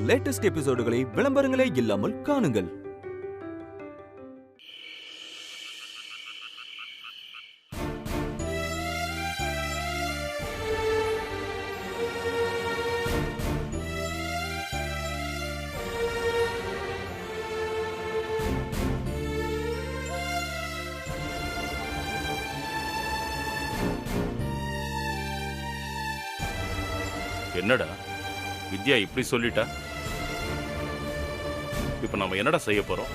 Latest எபிசோடுகளை விளம்பரங்களே இல்லாமல் காணுங்கள். என்னடா வித்யா இப்படி சொல்லிட்டா? இப்ப நாம என்னடா செய்ய போறோம்?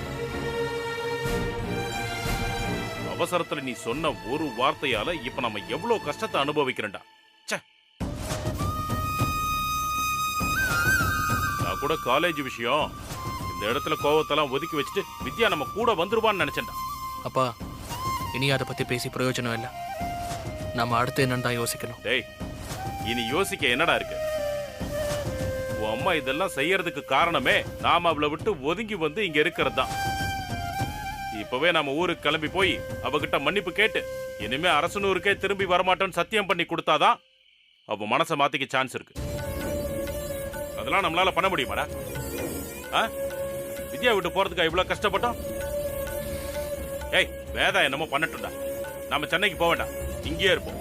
அவசரத்துல நீ சொன்ன ஒரு வார்த்தையால இப்ப நம்ம எவ்வளவு கஷ்டத்தை அனுபவிக்கிறேன்டா. நான் கூட காலேஜ் விஷயம் இந்த இடத்துல கோவத்தெல்லாம் ஒதுக்கி வச்சுட்டு வித்யா நம்ம கூட வந்துருவான்னு நினைச்சேன்டா. அப்பா, இனி அதை பத்தி பேசி பிரயோஜனம் இல்லை. நாம அடுத்து என்னன்னு தான் யோசிக்கணும். டேய், இனி யோசிக்க என்னடா இருக்கு? உன் அம்மா இதெல்லாம் செய்யறதுக்கு காரணமே நாம அவளை விட்டு ஒதுங்கி வந்து இங்க இருக்கிறது தான். இப்பவே நாம ஊருக்கு கிளம்பி போய் அவகிட்ட மன்னிப்பு கேட்டு இனிமே அரசனூருக்கே திரும்பி வரமாட்டோன்னு சத்தியம் பண்ணி கொடுத்தாதான் அவ மனசை மாத்திக்க சான்ஸ் இருக்கு. அதெல்லாம் நம்மளால பண்ண முடியுமாடா? வித்யா விட்டு போறதுக்கு இவ்வளவு கஷ்டப்பட்டோம். ஏய், வேதா என்னமோ பண்ணட்டும்டா. நாம சென்னைக்கு போக வேண்டாம், இங்கேயே இருப்போம்.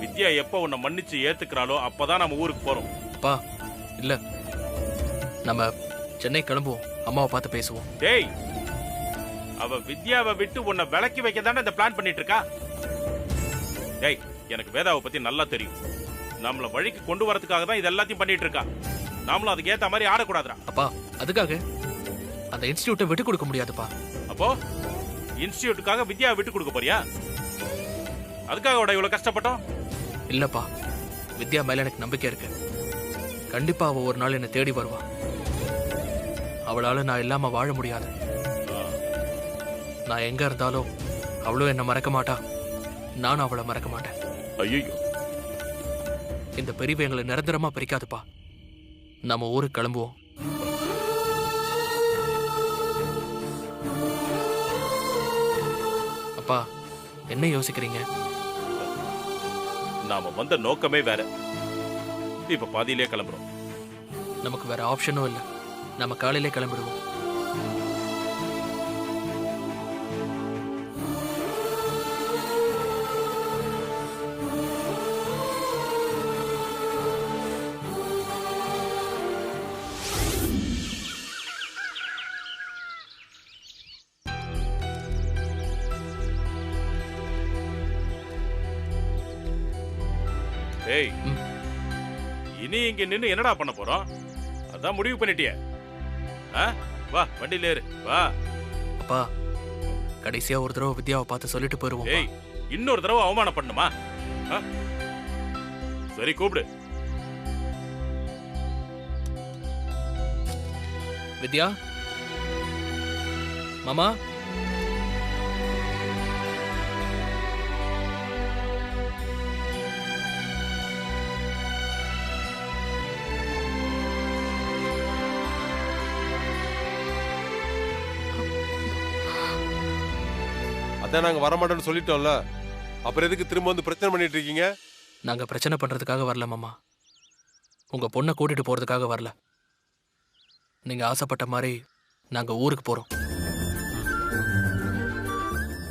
வித்யா எப்ப உன்னை மன்னிச்சு ஏத்துக்கிறாளோ அப்பதான் நம்ம ஊருக்கு போறோம். அப்பா, இல்ல, நம்ம சென்னை கிளம்புவோம், அம்மாவை பார்த்து பேசுவோம். டேய், அவ வித்யாவை விட்டு உன்னை விலக்கி வைக்க தானே இந்த பிளான் பண்ணிட்டு இருக்கா. டேய், எனக்கு வேதாவை பத்தி நல்லா தெரியும். நம்மள வழிக்கு கொண்டு வரதுக்காக தான் இது எல்லாத்தையும் பண்ணிட்டு இருக்கா. நாமளும் அதுக்கு ஏத்த மாதிரி ஆடக்கூடாதுடா. அப்பா, அதுக்காக அந்த இன்ஸ்டிடியூட்டை விட்டு கொடுக்க முடியாதுப்பா. அப்போ இன்ஸ்டிடியூட்டுக்காக வித்யாவை விட்டு கொடுக்க போறியா? அதுக்காக இவ்வளவு கஷ்டப்பட்டோம்? இல்லப்பா, வித்யா மேல எனக்கு நம்பிக்கை இருக்கு. கண்டிப்பா அவ ஒரு நாள் என்னை தேடி வருவா. அவளால நான் இல்லாம வாழ முடியாது. நான் எங்க இருந்தாலும் அவளும் என்ன மறக்க மாட்டா, நானும் அவளை மறக்க மாட்டேன். ஐயோ, இந்த பிரிவு எங்களை நிரந்தரமா பிரிக்காதுப்பா. நம்ம ஊருக்கு கிளம்புவோம். அப்பா, என்ன யோசிக்கிறீங்க? நாம வந்த நோக்கமே வேற. இப்ப பாதியிலே கிளம்புறோம். நமக்கு வேற ஆப்ஷனும் இல்ல. நம்ம காலையிலே கிளம்பிடுவோம். ஏய், இனி இங்க நின்னு என்னடா பண்ண போறோம்? அதான் முடிவு பண்ணிட்டியே. வா, வண்டியில ஏறு, வா. அப்பா, கடைசியா ஒரு தடவை வித்யாவை பார்த்து சொல்லிட்டு போயிருவோம். ஏய், இன்னொரு தடவை அவமானம் பண்ணுமா? சரி, கூப்பிடு. வித்யா, மாமா. அதான் நாங்க வரமாட்டோம்னு சொல்லிட்டோம்ல, அப்புறம் எதுக்கு திரும்ப வந்து பிரச்சனை பண்ணிட்டு இருக்கீங்க? நாங்க பிரச்சனை பண்றதுக்காக வரல மாமா. உங்க பொண்ணை கூட்டிட்டு போறதுக்காக வரல. நீங்க ஆசைப்பட்ட மாதிரி நாங்க ஊருக்கு போறோம்.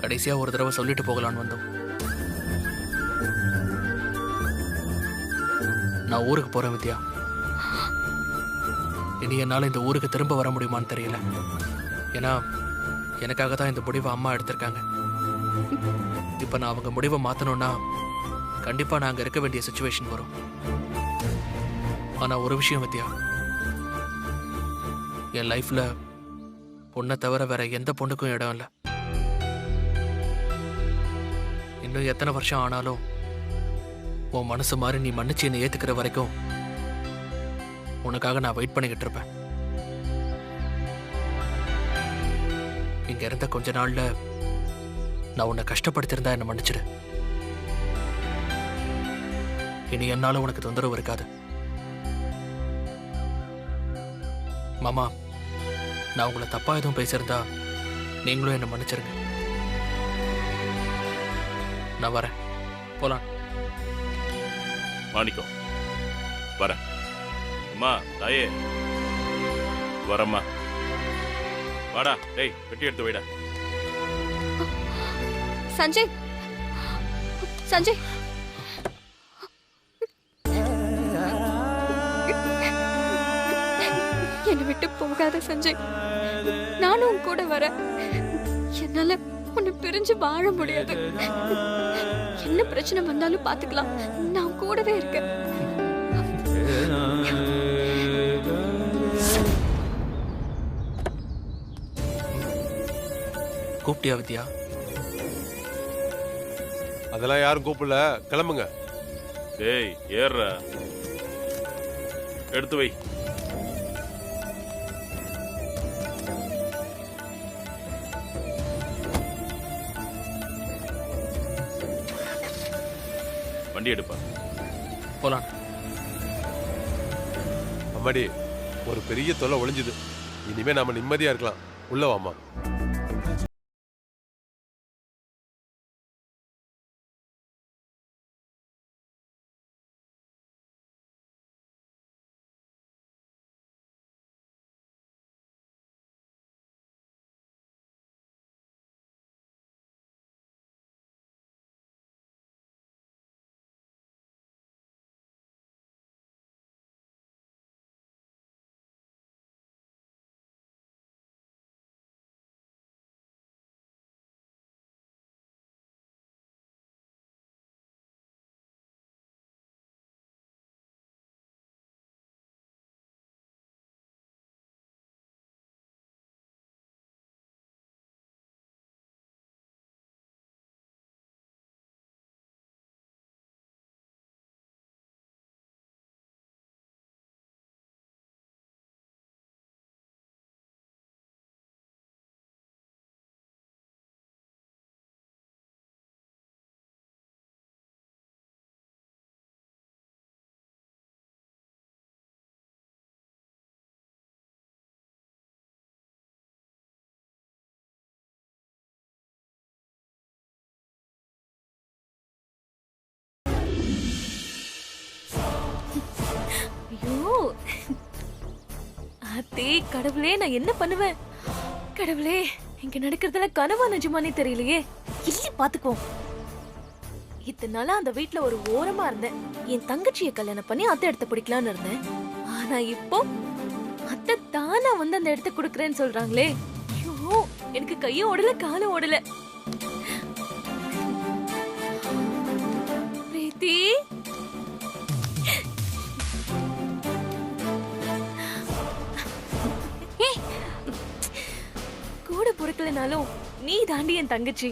கடைசியா ஒரு தடவை சொல்லிட்டு போகலான்னு வந்தோம். நான் ஊருக்கு போறேன் வித்யா. இனி என்னால இந்த ஊருக்கு திரும்ப வர முடியுமான்னு தெரியல. ஏன்னா எனக்காக தான் இந்த முடிவை அம்மா எடுத்திருக்காங்க. இப்ப நான் அவங்க முடிவை மாத்தணும்னா கண்டிப்பா நாங்க இருக்க வேண்டிய சிச்சுவேஷன் வரும். ஆனா ஒரு விஷயம் வித்யா, என் லைஃப்ல பொண்ணை தவிர வேற எந்த பொண்ணுக்கும் இடம் இல்லை. இன்னும் எத்தனை வருஷம் ஆனாலும் உன் மனசு மாதிரி நீ மன்னிச்சு என்னை ஏத்துக்கிற வரைக்கும் உனக்காக நான் வெயிட் பண்ணிக்கிட்டு இருப்பேன். இங்க இருந்த கொஞ்ச நாள்ல நான் உன்னை கஷ்டப்படுத்திருந்தா என்ன மன்னிச்சிடு. இனி என்னால உனக்கு தொந்தரவு இருக்காது. மாமா, நான் உங்களை தப்பா எதுவும் பேசியிருந்தா நீங்களும் என்ன மன்னிச்சிருங்க. நான் வரேன், போலாம். மாணிக்கம், வரேன். அம்மா தாயே வரம்மா. வாடா டேய், பெட்டி எடுத்து வைடா. சஞ்சய், சஞ்சய், என்னை விட்டு போகாத சஞ்சய். நானும் உன் கூட வரேன். என்னால உன்னை பிரிஞ்சு வாழ முடியாது. என்ன பிரச்சனை வந்தாலும் பாத்துக்கலாம். நான் கூடவே இருக்கேன். கூப்பிட்டியா வித்யா? அதெல்லாம் யாரும் கூப்பிடல, கிளம்புங்க. டேய் ஏறுடா, எடுத்து வை. வண்டி எடுப்பா. போலாம். அம்மாடி, ஒரு பெரிய தொல்லை ஒளிஞ்சுது. இனிமே நாம நிம்மதியா இருக்கலாம். உள்ள வாமா. ஐயோ அத்தே, கடவுளே, நான் என்ன பண்ணுவேன்? கடவுளே, இங்க நடக்கிறதுல கனவா நிஜமானே தெரியலையே. இல்ல பாத்துக்குவோம். இத்தனை நாளா அந்த வீட்ல ஒரு ஓரமா இருந்தேன். என் தங்கச்சியை கல்யாணம் பண்ணி அத்தை இடத்த பிடிக்கலான்னு இருந்தேன். ஆனா இப்போ அத்தை தானா வந்து அந்த இடத்த குடுக்கறேன்னு சொல்றாங்களே. ஐயோ, எனக்கு கையும் ஓடல காலும் ஓடல. பிரீத்தி, கூட பொறுக்கலனாலும் நீ தாண்டி என் தங்கச்சி.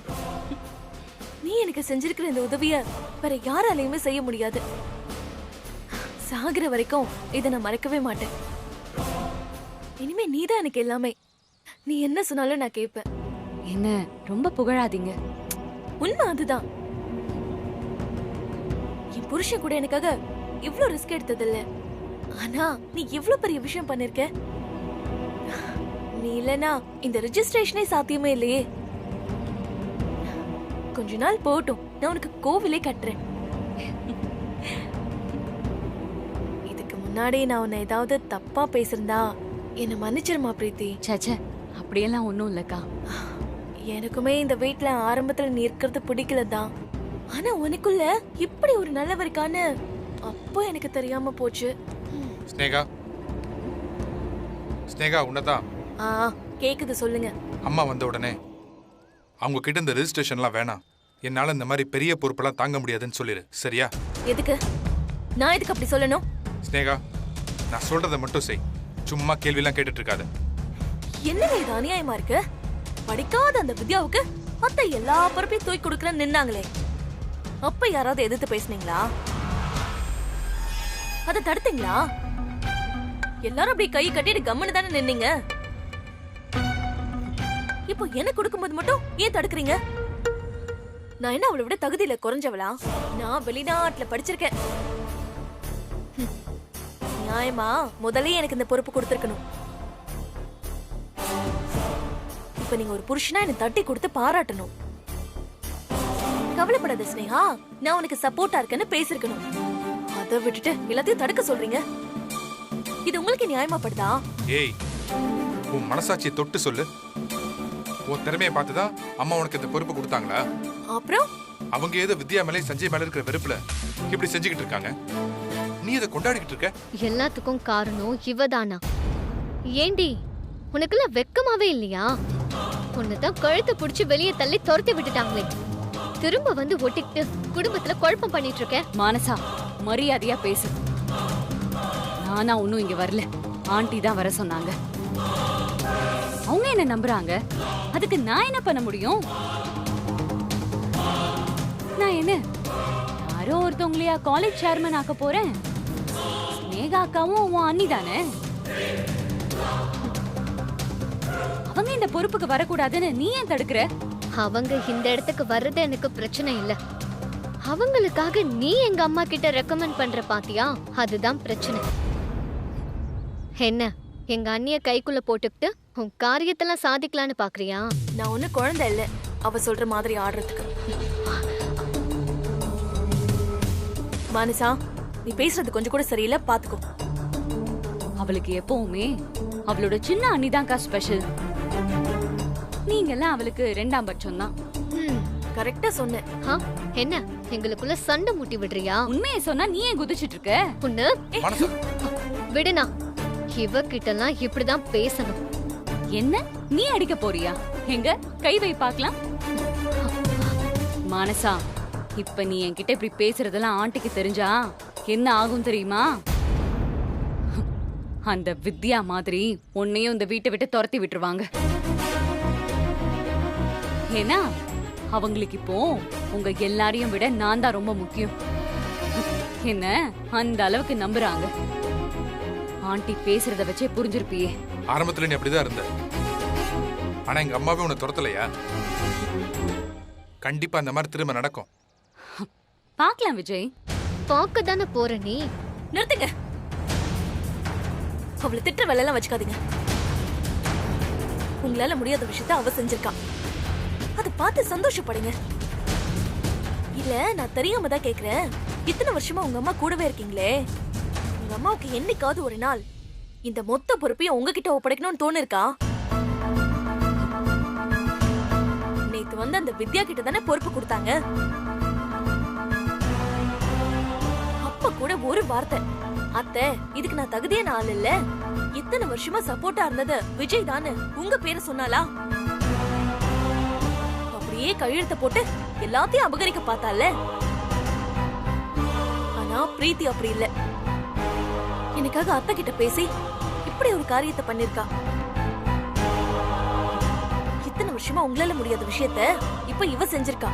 நீ எனக்கு செஞ்சிருக்கிற இந்த உதவிய வேற யாராலையுமே செய்ய முடியாது. சாகுற வரைக்கும் இதை நான் மறக்கவே மாட்டேன். இனிமே நீதான் எனக்கு எல்லாமே. நீ என்ன சொன்னாலும் நான் கேட்பேன். என்ன ரொம்ப புகழாதீங்க. உண்மை அதுதான். என் புருஷன் கூட எனக்காக இவ்ளோ ரிஸ்க் எடுத்ததில்ல. ஆனா நீ எவ்வளவு பெரிய விஷயம் பண்ணிருக்க. நீ இல்லனா இந்த ரெஜிஸ்ட்ரேஷனே சாத்தியமே இல்லையே. கொஞ்ச நாள் போட்டும், நான் உனக்கு கோவிலே கட்டுறேன். இதுக்கு முன்னாடி நான் உன்னை ஏதாவது தப்பா பேசிருந்தா என்ன மன்னிச்சிருமா பிரீத்தி. சச்ச, அப்படியெல்லாம் ஒண்ணும் இல்லக்கா. எனக்குமே இந்த வீட்ல ஆரம்பத்துல நீ இருக்கிறது பிடிக்கலதான். ஆனா உனக்குள்ள இப்படி ஒரு நல்லவர் இருக்கான்னு அப்போ எனக்கு தெரியாம போச்சு. ஸ்னேகா, ஸ்னேகா உன்னதான். கேக்குது, சொல்லுங்க. அம்மா வந்த உடனே அவங்க கிட்ட இந்த ரெஜிஸ்ட்ரேஷன்லாம் வேணாம், என்னால இந்த மாதிரி பெரிய பொறுப்பெல்லாம் தாங்க முடியாதுன்னு சொல்லிடு, சரியா? எதுக்கு? நான் எதுக்கு அப்படி சொல்லணும்? ஸ்னேகா, நான் சொல்றதை மட்டும் செய். சும்மா கேள்வியெல்லாம் கேட்டுட்டு இருக்காத. என்னங்க இது அநியாயமா இருக்கு? படிக்காத அந்த வித்யாவுக்கு அத்தை எல்லா பொறுப்பையும் தூக்கி கொடுக்கறேன்னு நின்னாங்களே, அப்ப யாராவது எதிர்த்து பேசுனீங்களா? அதை தடுத்தீங்களா? எல்லாரும் அப்படி கை கட்டிட்டு கம்முன்னு தானே நின்னீங்க. இப்போ எனக்கு கொடுக்கும்போது மட்டும் ஏன் தடுக்கிறீங்க? நான் என்ன அவளை விட தகுதியில குறைஞ்சவளா? நான் வெளிநாட்டுல படிச்சிருக்கேன். நியாயமா முதல்ல எனக்கு இந்த பொறுப்பு கொடுத்திருக்கணும். இப்ப நீங்க ஒரு புருஷனா என்ன தட்டி கொடுத்து பாராட்டணும். கவலைப்படாத ஸ்னேகா, நான் உனக்கு சப்போர்ட்டா இருக்கேன்னு பேசிருக்கணும். அதை விட்டுட்டு எல்லாத்தையும் தடுக்க சொல்றீங்க. இது உங்களுக்கு நியாயமாப்படுதா? ஏய், உன் மனசாட்சியை தொட்டு சொல்லு. உன் திறமையை பார்த்துதான் அம்மா உனக்கு இந்த பொறுப்பு கொடுத்தாங்களா? அப்புறம் அவங்க ஏதோ வித்யா மேலே சஞ்சய் மேல இருக்கிற வெறுப்புல இப்படி செஞ்சுக்கிட்டு இருக்காங்க. நீ இதை கொண்டாடிக்கிட்டு இருக்க. எல்லாத்துக்கும் காரணம் இவதானா? ஏண்டி உனக்குலாம் வெக்கமாவே இல்லையா? உன்னதான் கழுத்தை புடிச்சு வெளியே தள்ளி துரத்தி விட்டுட்டாங்களே, திரும்ப வந்து ஒட்டிக்கிட்டு குடும்பத்துல குழப்பம் பண்ணிட்டு இருக்க. மானசா, மரியாதையா பேசு. நானா ஒன்னும் இங்க வரல, ஆண்டி தான் வர சொன்னாங்க. அவங்க என்ன நம்புறாங்க, அதுக்கு நான் என்ன பண்ண முடியும்? நான் என்ன யாரோ ஒருத்தவங்களையா காலேஜ் சேர்மன் ஆக்க போறேன்? ஸ்னேகா அக்காவும் உன் அண்ணி தானே. அவங்க இந்த பொறுப்புக்கு வரக்கூடாதுன்னு நீ ஏன் தடுக்கிற? அவங்க இந்த இடத்துக்கு வர்றது எனக்கு பிரச்சனை இல்ல. அவங்களுக்காக நீ எங்க அம்மா கிட்ட ரெக்கமெண்ட் பண்ற பாத்தியா, அதுதான் பிரச்சனை. என்ன எங்க அண்ணிய கைக்குள்ள போட்டுக்கிட்டு உன் காரியத்தெல்லாம் சாதிக்கலான்னு பாக்குறியா? நான் ஒண்ணு குழந்தை இல்ல அவ சொல்ற மாதிரி ஆடுறதுக்கு. மானசா, நீ பேசுறது கொஞ்சம் கூட சரியில்லை, பாத்துக்கோ. அவளுக்கு எப்பவுமே அவளோட சின்ன அண்ணிதான்க்கா ஸ்பெஷல். நீங்கெல்லாம் அவளுக்கு 2ஆம் பட்சம் தான். கரெக்டா சொன்னேன். என்ன எங்களுக்குள்ள சண்டை மூட்டி விடுறியா? உண்மையை சொன்னா நீ ஏன் குதிச்சிட்டு இருக்க? உன்னு மனசா, விடுனா, இவகிட்டலாம் இப்படிதான் பேசணும். என்ன நீ அடிக்க போறியா? எங்க கை வை பார்க்கலாம். மானசா, இப்ப நீ என்கிட்ட இப்படி பேசுறதெல்லாம் ஆண்டிக்கு தெரிஞ்சா என்ன ஆகும் தெரியுமா? அந்த வித்யா மாதிரி உன்னையும் இந்த வீட்டை விட்டு துரத்தி விட்டுருவாங்க. ஏன்னா அவங்களுக்கு இப்போ உங்க எல்லாரையும் விட நான் தான் ரொம்ப முக்கியம். என்ன அந்த அளவுக்கு நம்புறாங்க. ஆண்டி பேசுறத வச்சே புரிஞ்சிருப்பியே. ஆரம்பத்துல நீ அப்படிதான் இருந்த. ஆனா எங்க அம்மாவே உன்னை துரத்தலையா? கண்டிப்பா அந்த மாதிரி திரும்ப நடக்கும். பாக்கலாம் விஜய். பாக்க தானே போற நீ. நிறுத்துங்க. அவளை திட்டுற வேலை எல்லாம் வச்சுக்காதீங்க. உங்களால முடியாத விஷயத்த அவ செஞ்சிருக்கா, அதை பார்த்து சந்தோஷப்படுங்க. இல்ல நான் தெரியாம தான் கேக்குறேன். இத்தனை வருஷமா உங்க அம்மா கூடவே இருக்கீங்களே, உங்க அம்மாவுக்கு என்னைக்காவது ஒரு நாள் இந்த மொத்த பொறுப்பையும் உங்ககிட்ட ஒப்படைக்கணும்னு தோணிருக்கா? நேத்து வந்து அந்த வித்யா கிட்ட தானே பொறுப்பு கொடுத்தாங்க. அப்ப கூட ஒரு வார்த்தை, அத்தை இதுக்கு நான் தகுதியான ஆள் இல்ல, இத்தனை வருஷமா சப்போர்ட்டா இருந்தது விஜய் தானே, உங்க பேரை சொன்னாலா? அப்படியே கையெழுத்த போட்டு எல்லாத்தையும் அபகரிக்க பார்த்தால. ஆனா பிரீத்தி அப்படி இல்ல. எனக்காக அத்தை கிட்ட பேசி இப்படி ஒரு காரியத்தை பண்ணிருக்கா. இத்தனை வருஷமா உங்களால முடியாத விஷயத்த இப்ப இவ செஞ்சிருக்கா.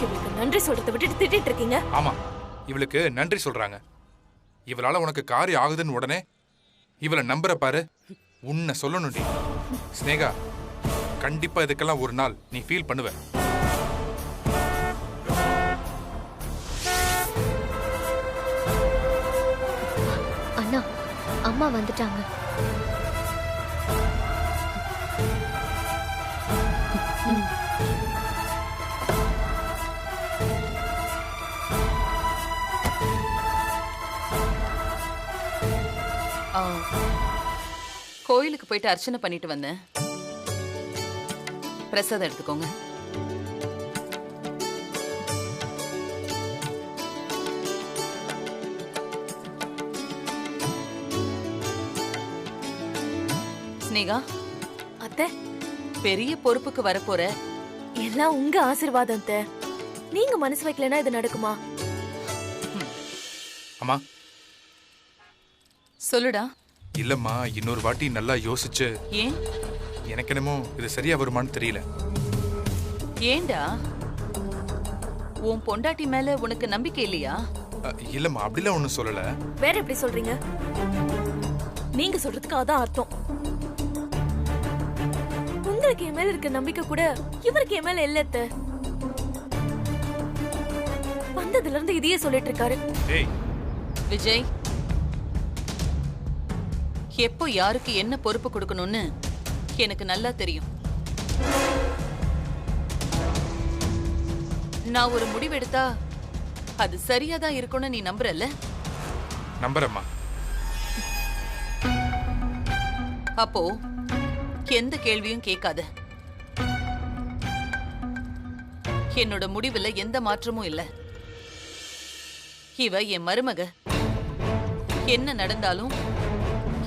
இவளுக்கு நன்றி சொல்றதை விட்டுட்டு திட்டிட்டு இருக்கீங்க. ஆமா, இவளுக்கு நன்றி சொல்றாங்க. இவளால உனக்கு காரியம் ஆகுதுன்னு உடனே இவளை நம்புற பாரு. உன்னை சொல்லணும்டி ஸ்னேகா, கண்டிப்பா இதுக்கெல்லாம் ஒரு நாள் நீ ஃபீல் பண்ணுவ. அண்ணா, அம்மா வந்துட்டாங்க. கோயிலுக்கு போயிட்டு அர்ச்சனை பண்ணிட்டு வந்தேன். பிரசாதம் எடுத்துக்கோங்க. ஸ்னேகா, அத்தை பெரிய பொறுப்புக்கு வரப்போற. எல்லாம் உங்க ஆசீர்வாதம் அத்தை. நீங்க மனசு வைக்கலனா இது நடக்குமா? அம்மா சொல்லுடா. இல்லம்மா, இன்னொரு வாட்டி நல்லா யோசிச்சு. ஏன்? எனக்கு என்னமோ இது சரியா வருமான்னு தெரியல. ஏண்டா, உன் பொண்டாட்டி மேல உனக்கு நம்பிக்கை இல்லையா? இல்லம்மா, அப்படிலாம் ஒண்ணும் சொல்லல. வேற எப்படி சொல்றீங்க? நீங்க சொல்றதுக்கு அதான் அர்த்தம். உங்களுக்கு என் மேல இருக்க நம்பிக்கை கூட இவருக்கு என் மேல இல்ல அத்தை. வந்ததுல இருந்து இதையே சொல்லிட்டு இருக்காரு. விஜய், எப்போ யாருக்கு என்ன பொறுப்பு கொடுக்கணும்னு எனக்கு நல்லா தெரியும். நான் ஒரு முடிவெடுத்தா அது சரியாதான் இருக்கும்னு நீ நம்புறல்ல? நம்புறேம்மா. அப்போ எந்த கேள்வியும் கேட்காத. என்னோட முடிவுல எந்த மாற்றமும் இல்ல. இவ என் மருமக. என்ன நடந்தாலும்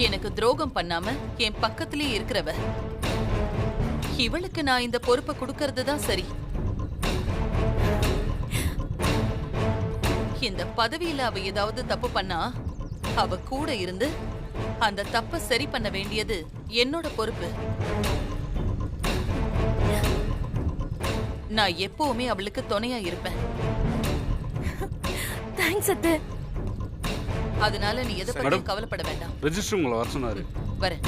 எனக்கு துரோகம் பண்ணாம என் பக்கத்திலேயே இருக்கிறவ. இவளுக்கு நான் இந்த பொறுப்பை கொடுக்கறது தான் சரி. இந்த பதவியில அவ ஏதாவது தப்பு பண்ணா அவ கூட இருந்து அந்த தப்பை சரி பண்ண வேண்டியது என்னோட பொறுப்பு. நான் எப்பவுமே அவளுக்கு துணையா இருப்பேன். தேங்க்ஸ் அத்தை. அதனால நீ எதை பத்தியும் கவலைப்பட வேண்டாம். ரெஜிஸ்டர் உங்களை வர சொன்னாரு. வரேன்.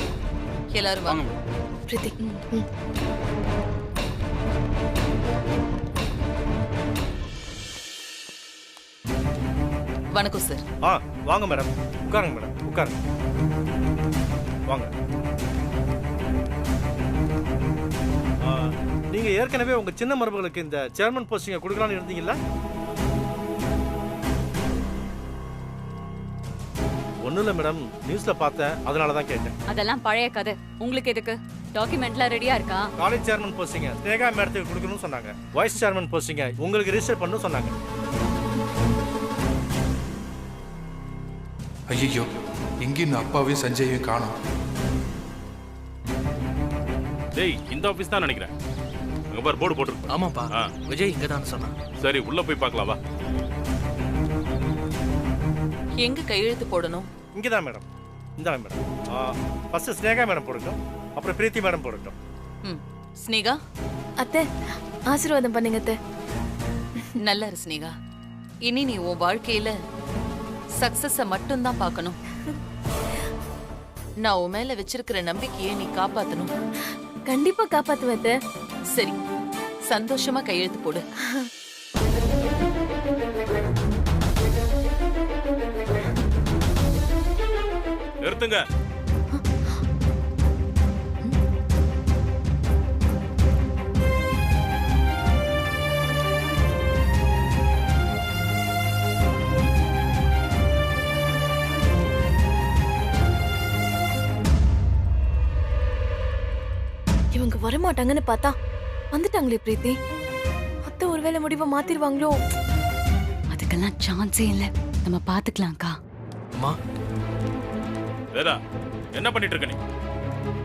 எல்லாரும் வாங்க. பிரீத்தி. வணக்கம் சார். வாங்க மேடம். உட்காருங்க மேடம், உட்காருங்க. வாங்க. நீங்க ஏற்கனவே உங்க சின்ன மருமகளுக்கு இந்த சேர்மன் போஸ்டிங்க கொடுக்கலாம்னு இருந்தீங்களா? ஒண்ணும் இல்ல மேடம், நியூஸ்ல பார்த்தேன், அதனால தான் கேட்டேன். அதெல்லாம் பழைய கதை. உங்களுக்கு எதுக்கு? டாக்குமெண்ட்லாம் ரெடியா இருக்கா? காலேஜ் சேர்மன் போஸ்டிங்க ஸ்னேகா மேடத்துக்கு கொடுக்கணும்னு சொன்னாங்க. வைஸ் சேர்மன் போஸ்டிங்க உங்களுக்கு ரிஜிஸ்டர் பண்ணனும் சொன்னாங்க. ஐயோ, எங்கேயும் அப்பாவையும் சஞ்சயையும் காணோம். டேய், இந்த ஆபீஸ் தான் நினைக்கிறேன். அங்க பாரு, போர்டு போட்டுருக்கு. ஆமாப்பா, விஜய் இங்க தான் சொன்னான். சரி, உள்ள போய் பார்க்கலாம் வா. எங்க கையெழுத்து போடணும்? இங்கதான் மேடம். இந்தாங்க மேடம். ஃபர்ஸ்ட் ஸ்னேகா மேடம் போடட்டும், அப்புறம் பிரீத்தி மேடம் போடட்டும். ஸ்னேகா. அத்தை, ஆசீர்வாதம் பண்ணுங்க அத்தை. நல்லா இரு ஸ்னேகா. இனி நீ உன் வாழ்க்கையில சக்சஸ மட்டும் தான் பார்க்கணும். நான் உன் மேல வச்சிருக்கிற நம்பிக்கையை நீ காப்பாத்தணும். கண்டிப்பா காப்பாத்துவேன் அத்தை. சரி, சந்தோஷமா கையெழுத்து போடு. நிறுத்துங்க. இவங்க வரமாட்டாங்கன்னு பார்த்தா வந்துட்டாங்களே பிரீத்தி. அத்தை ஒருவேளை முடிவை மாத்திருவாங்களோ? அதுக்கெல்லாம் சான்ஸே இல்ல. நம்ம பாத்துக்கலாம்க்கா. அம்மா, வேதா, என்ன பண்ணிட்டு இருக்க நீ?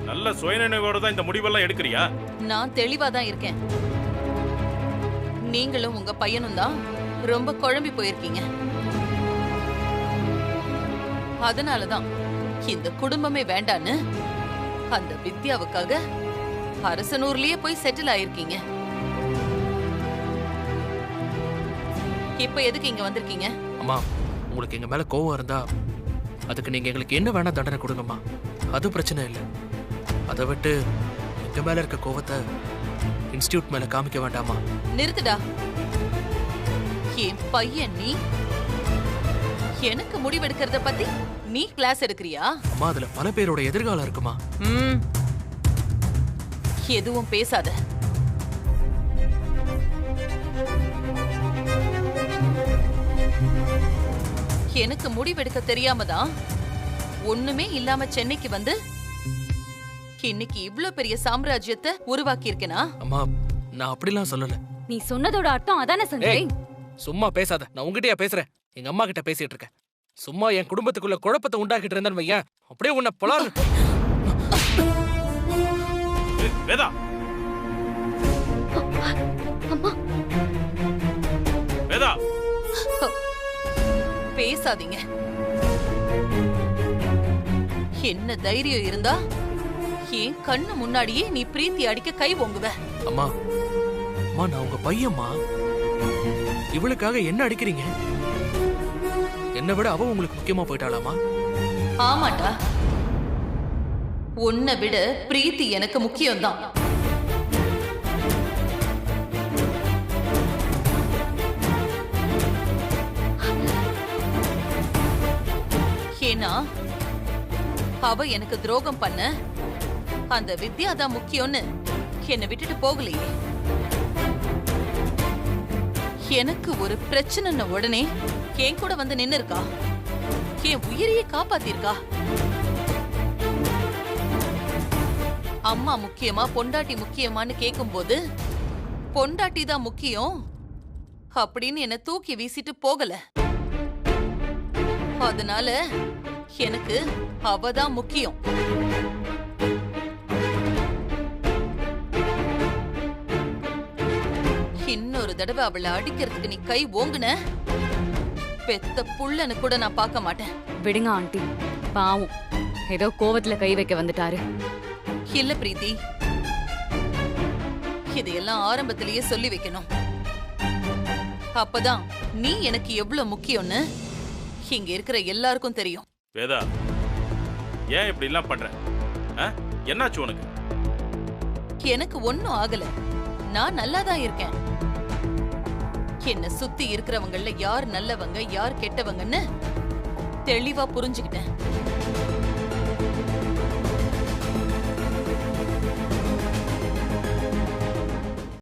நல்ல சுயநினைவோட தான் இந்த முடிவெல்லாம் எடுக்கிறியா? நான் தெளிவா தான் இருக்கேன். நீங்களும் உங்க பையனும் தான் ரொம்ப குழம்பி போயிருக்கீங்க. அதனாலதான் இந்த குடும்பமே வேண்டான்னு அந்த வித்யாவுக்காக அரசனூர்லயே போய் செட்டில் ஆயிருக்கீங்க. இப்ப எதுக்கு இங்க வந்திருக்கீங்க? அம்மா, உங்களுக்கு எங்க மேல கோவம் இருந்தா அதுக்கு நீங்க எங்களுக்கு என்ன வேணா தண்டனை கொடுங்கம்மா. அது பிரச்சனை இல்லை. அதை விட்டு எங்க மேல இருக்க கோவத்தை இன்ஸ்டிடியூட் மேல காமிக்க வேண்டாமா? நிறுத்துடா. என் பையன் நீ எனக்கு முடிவெடுக்கிறத பத்தி நீ கிளாஸ் எடுக்கிறியா? அம்மா, அதுல பல பேரோட எதிர்காலம் இருக்குமா. எதுவும் பேசாத. எனக்கு முடிவெடுக்க தெரியாம தான் ஒண்ணுமே இல்லாம சென்னைக்கு வந்து இன்னைக்கு இவ்ளோ பெரிய சாம்ராஜ்யத்தை உருவாக்கி இருக்கேனா? அம்மா, நான் அப்படிலாம் சொல்லல. நீ சொன்னதோட அர்த்தம் அதானே சஞ்சய்? சும்மா பேசாத. நான் உங்ககிட்டயா பேசுறேன்? எங்க அம்மா கிட்ட பேசிட்டு இருக்கேன். சும்மா என் குடும்பத்துக்குள்ள குழப்பத்தை உண்டாக்கிட்டு இருந்தேன்னு வையேன், அப்படியே உன்னை பொலாரு. வேதா, வேதா, பேசாதீங்க. என்ன தைரியம் இருந்தா என் கண்ணு முன்னாடியே நீ பிரீத்தி அடிக்க கை ஓங்குவ? அம்மா, அம்மா, நான் உங்க பையம்மா. இவளுக்காக என்ன அடிக்கிறீங்க? என்னை விட அவ உங்களுக்கு முக்கியமா போயிட்டாளாமா? ஆமாண்டா, உன்னை விட பிரீத்தி எனக்கு முக்கியம்தான். ஏன்னா அவ எனக்கு துரோகம் பண்ண அந்த வித்யா தான் முக்கியம்னு என்னை விட்டுட்டு போகலையே. எனக்கு ஒரு பிரச்சனை உடனே என் கூட வந்து நின்னு இருக்கா. என் உயிரையே காப்பாத்திருக்கா. அம்மா முக்கியமா பொண்டாட்டி முக்கியமான்னு கேக்கும்போது பொண்டாட்டி தான் முக்கியம் அப்படின்னு என்ன தூக்கி வீசிட்டு போகல. அதனால எனக்கு அவதான் முக்கியம். இன்னொரு தடவை அவளை அடிக்கிறதுக்கு நீ கை ஓங்குன, பெத்த புள்ளன்னு கூட நான் பார்க்க மாட்டேன். விடுங்க ஆண்டி, பாவம் ஏதோ கோவத்துல கை வைக்க வந்துட்டாரு. இல்ல பிரீத்தி, இதையெல்லாம் ஆரம்பத்திலேயே சொல்லி வைக்கணும். அப்பதான் நீ எனக்கு எவ்வளவு முக்கியம்னு இங்க இருக்கிற எல்லாருக்கும் தெரியும். வேதா, ஏன் இப்படி எல்லாம் பண்ற? என்னாச்சு உனக்கு? எனக்கு ஒண்ணும் ஆகல, நான் நல்லாதான் இருக்கேன். என்ன சுத்தி இருக்கிறவங்கள யார் நல்லவங்க யார் கெட்டவங்கன்னு தெளிவா புரிஞ்சுக்கிட்டேன்.